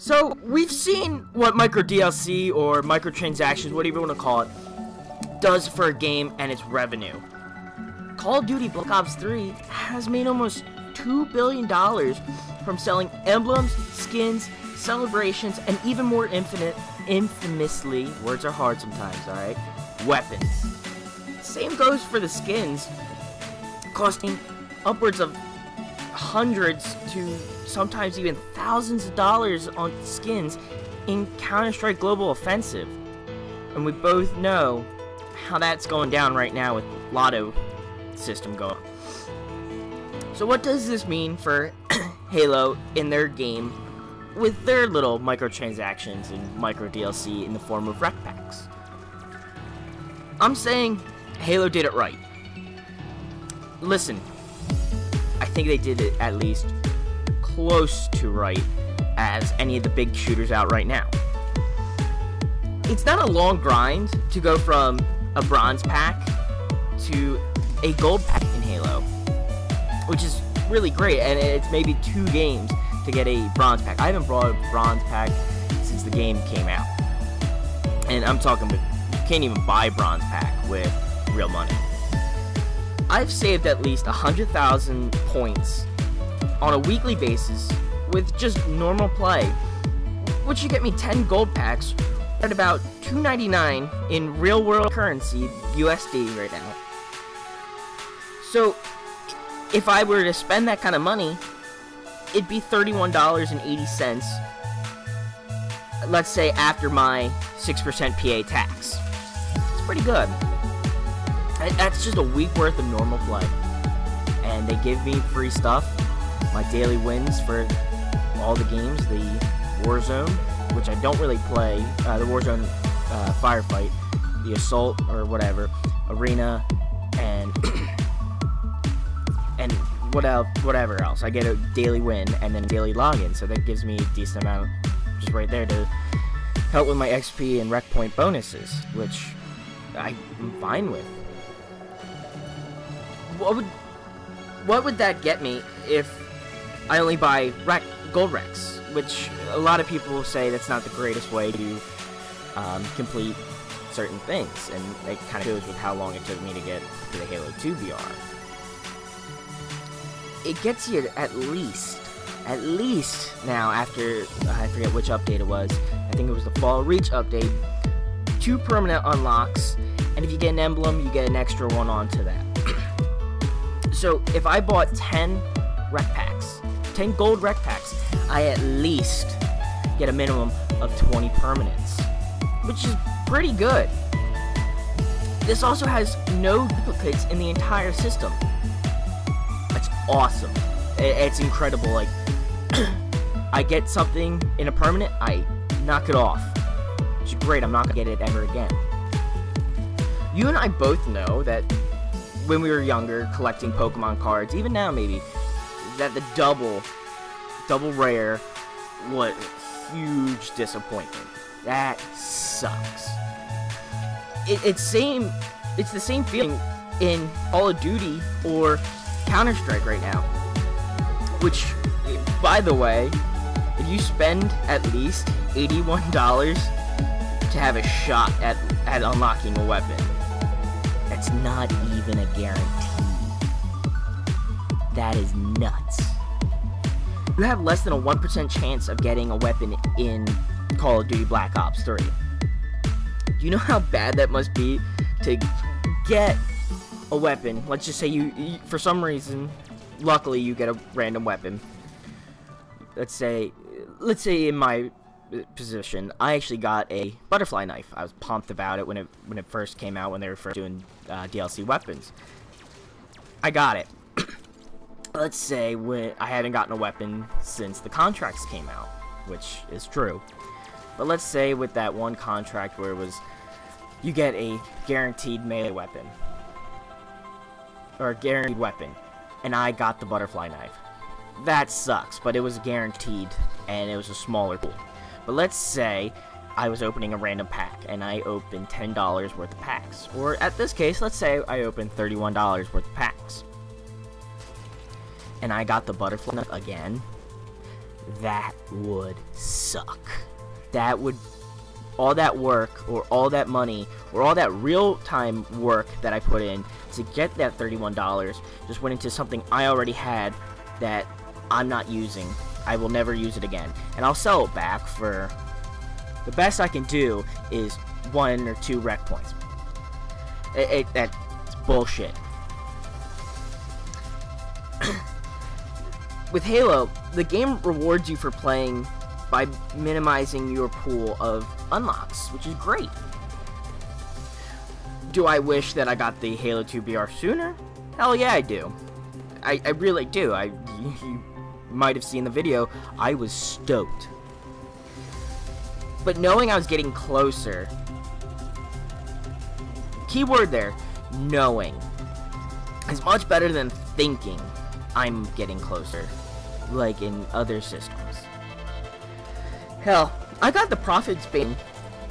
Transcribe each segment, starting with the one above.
So, we've seen what micro DLC or microtransactions, whatever you want to call it, does for a game and its revenue. Call of Duty Black Ops 3 has made almost $2 billion from selling emblems, skins, celebrations, and even more infamously, words are hard sometimes, alright, weapons. Same goes for the skins, costing upwards of hundreds to sometimes even thousands of dollars on skins in Counter-Strike Global Offensive. And we both know how that's going down right now with Lotto system going. So what does this mean for Halo in their game with their little microtransactions and micro DLC in the form of REQ packs? I'm saying Halo did it right. Listen, I think they did it at least close to right as any of the big shooters out right now. It's not a long grind to go from a bronze pack to a gold pack in Halo, which is really great, and it's maybe 2 games to get a bronze pack. I haven't brought a bronze pack since the game came out, and I'm talking about you can't even buy a bronze pack with real money. I've saved at least 100,000 points on a weekly basis with just normal play, which should get me 10 gold packs at about $2.99 in real world currency, USD right now. So if I were to spend that kind of money, it'd be $31.80, let's say after my 6% PA tax. It's pretty good. That's just a week worth of normal play. And they give me free stuff, my daily wins for all the games, the Warzone, which I don't really play, the Warzone Firefight, the Assault, or whatever, Arena, and and whatever else. I get a daily win and then a daily login, so that gives me a decent amount just right there to help with my XP and REQ point bonuses, which I'm fine with. What would that get me if I only buy gold REQs, which a lot of people say that's not the greatest way to complete certain things, and it kind of goes with how long it took me to get to the Halo 2 VR. It gets you at least now, after, I forget which update it was, I think it was the Fall Reach update, 2 permanent unlocks, and if you get an emblem, you get an extra one onto that. So if I bought 10 REQ packs, 10 gold REQ packs, I at least get a minimum of 20 permanents, which is pretty good. This also has no duplicates in the entire system. That's awesome. It's incredible. Like, I get something in a permanent, I knock it off. Which is great. I'm not gonna get it ever again. You and I both know that when we were younger, collecting Pokemon cards, even now maybe, that the double rare was a huge disappointment. That sucks. It's the same feeling in Call of Duty or Counter-Strike right now. Which, by the way, if you spend at least $81 to have a shot at unlocking a weapon, that's not even a guarantee. That is nuts. You have less than a 1% chance of getting a weapon in Call of Duty Black Ops 3. Do you know how bad that must be to get a weapon? Let's just say you for some reason, luckily you get a random weapon. Let's say in my position, I actually got a butterfly knife. I was pumped about it when it first came out, when they were first doing DLC weapons. I got it. Let's say I haven't gotten a weapon since the contracts came out, which is true. But let's say with that one contract where it was, you get a guaranteed melee weapon, or a guaranteed weapon, and I got the butterfly knife. That sucks, but it was guaranteed, and it was a smaller pool. But let's say I was opening a random pack, and I opened $10 worth of packs. Or at this case, let's say I opened $31 worth of packs. And I got the butterfly knife again. that would suck. That would, all that work, or all that money, or all that real-time work that I put in to get that $31 just went into something I already had that I'm not using. I will never use it again. And I'll sell it back for, the best I can do is 1 or 2 REQ points. That's bullshit. With Halo, the game rewards you for playing by minimizing your pool of unlocks, which is great. Do I wish that I got the Halo 2 BR sooner? Hell yeah, I do. I really do. You might have seen the video. I was stoked. But knowing I was getting closer, keyword there, knowing, is much better than thinking I'm getting closer, like in other systems. Hell, I got the Prophet's Bane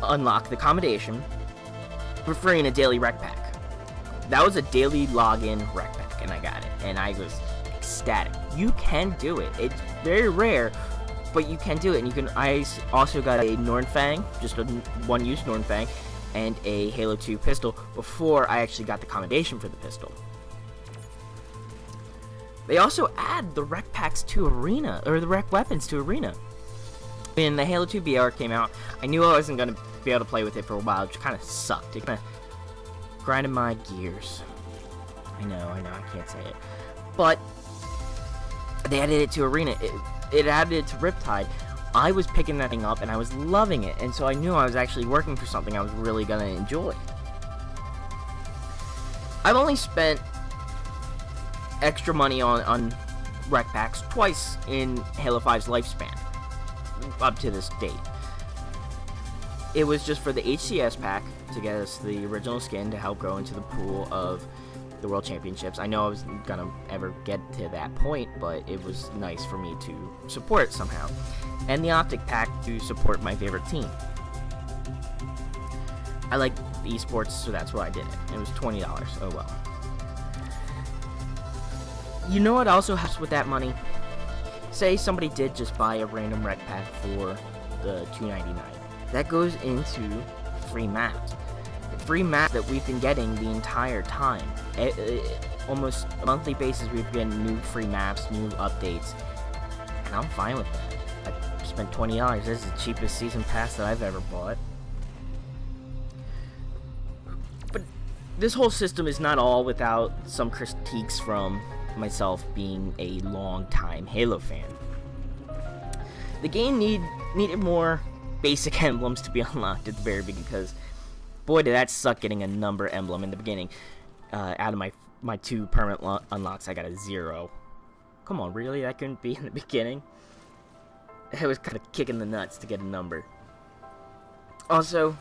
unlock, the accommodation, for free in a daily REQ pack. That was a daily login REQ pack, and I got it, and I was ecstatic. You can do it. It's very rare, but you can do it. And you can. I also got a Nornfang, just a one-use Nornfang, and a Halo 2 pistol before I actually got the accommodation for the pistol. They also add the REQ packs to Arena, or the REQ weapons to Arena. When the Halo 2 BR came out, I knew I wasn't going to be able to play with it for a while, which kind of sucked. It kind of grinded my gears. I know, I can't say it. But they added it to Arena. It added it to Riptide. I was picking that thing up, and I was loving it. And so I knew I was actually working for something I was really going to enjoy. I've only spent extra money on REQ packs twice in Halo 5's lifespan, up to this date. It was just for the HCS pack to get us the original skin to help grow into the pool of the World Championships. I know I wasn't gonna ever get to that point, but it was nice for me to support somehow. And the Optic pack to support my favorite team. I like esports, so that's why I did it. It was $20. Oh well. You know what also helps with that money? Say somebody did just buy a random REQ pack for the $2.99. That goes into free maps. Free maps that we've been getting the entire time. Almost a monthly basis, we've been new free maps, new updates, and I'm fine with that. I spent $20. This is the cheapest season pass that I've ever bought. But this whole system is not all without some critiques from myself being a long-time Halo fan. The game needed more basic emblems to be unlocked at the very beginning, because boy did that suck getting a number emblem in the beginning. Out of my 2 permanent unlocks, I got a 0. Come on, really? That couldn't be in the beginning? It was kind of kicking the nuts to get a number. Also,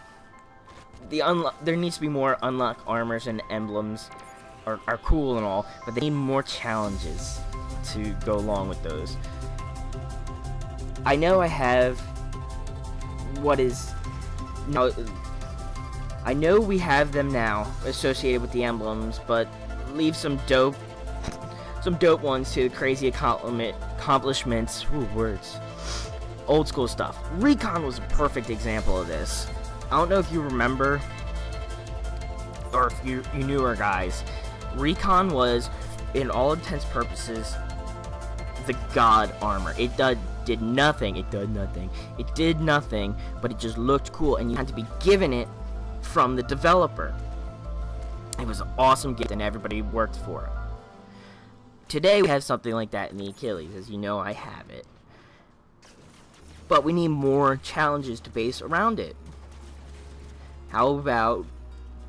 there needs to be more unlock armors and emblems. Are cool and all, but they need more challenges to go along with those. I know I have I know we have them now associated with the emblems, but leave some dope ones to crazy accomplishments. Ooh, words. Old school stuff. Recon was a perfect example of this. I don't know if you remember, or if you newer guys. Recon was, in all intents and purposes, the god armor. It did nothing. It did nothing, but it just looked cool, and you had to be given it from the developer. It was an awesome gift, and everybody worked for it. Today, we have something like that in the Achilles. As you know, I have it. But we need more challenges to base around it. How about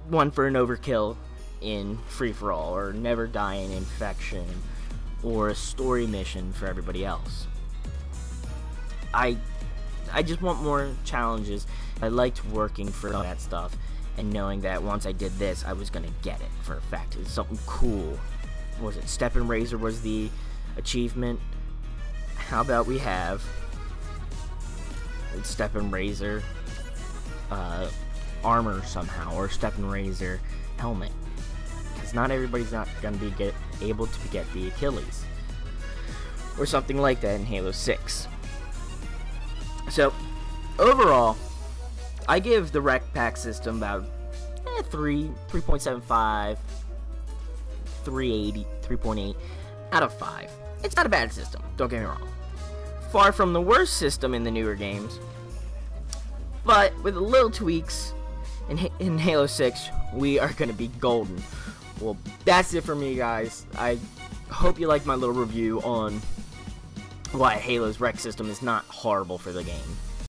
one for an overkill in free-for-all, or never die in infection, or a story mission for everybody else? I just want more challenges. I liked working for that stuff and knowing that once I did this, I was gonna get it for a fact. It's something cool. Was it Step and Razor was the achievement? How about we have Step and Razor armor somehow, or Step and Razor helmet? Because not everybody's not gonna be able to get the Achilles, or something like that in Halo 6. So, overall, I give the REQ pack system about 3.75, 3.80, 3.8 out of 5. It's not a bad system, don't get me wrong. Far from the worst system in the newer games, but with little tweaks in Halo 6, we are going to be golden. Well, that's it for me, guys. I hope you liked my little review on why Halo's REQ system is not horrible for the game.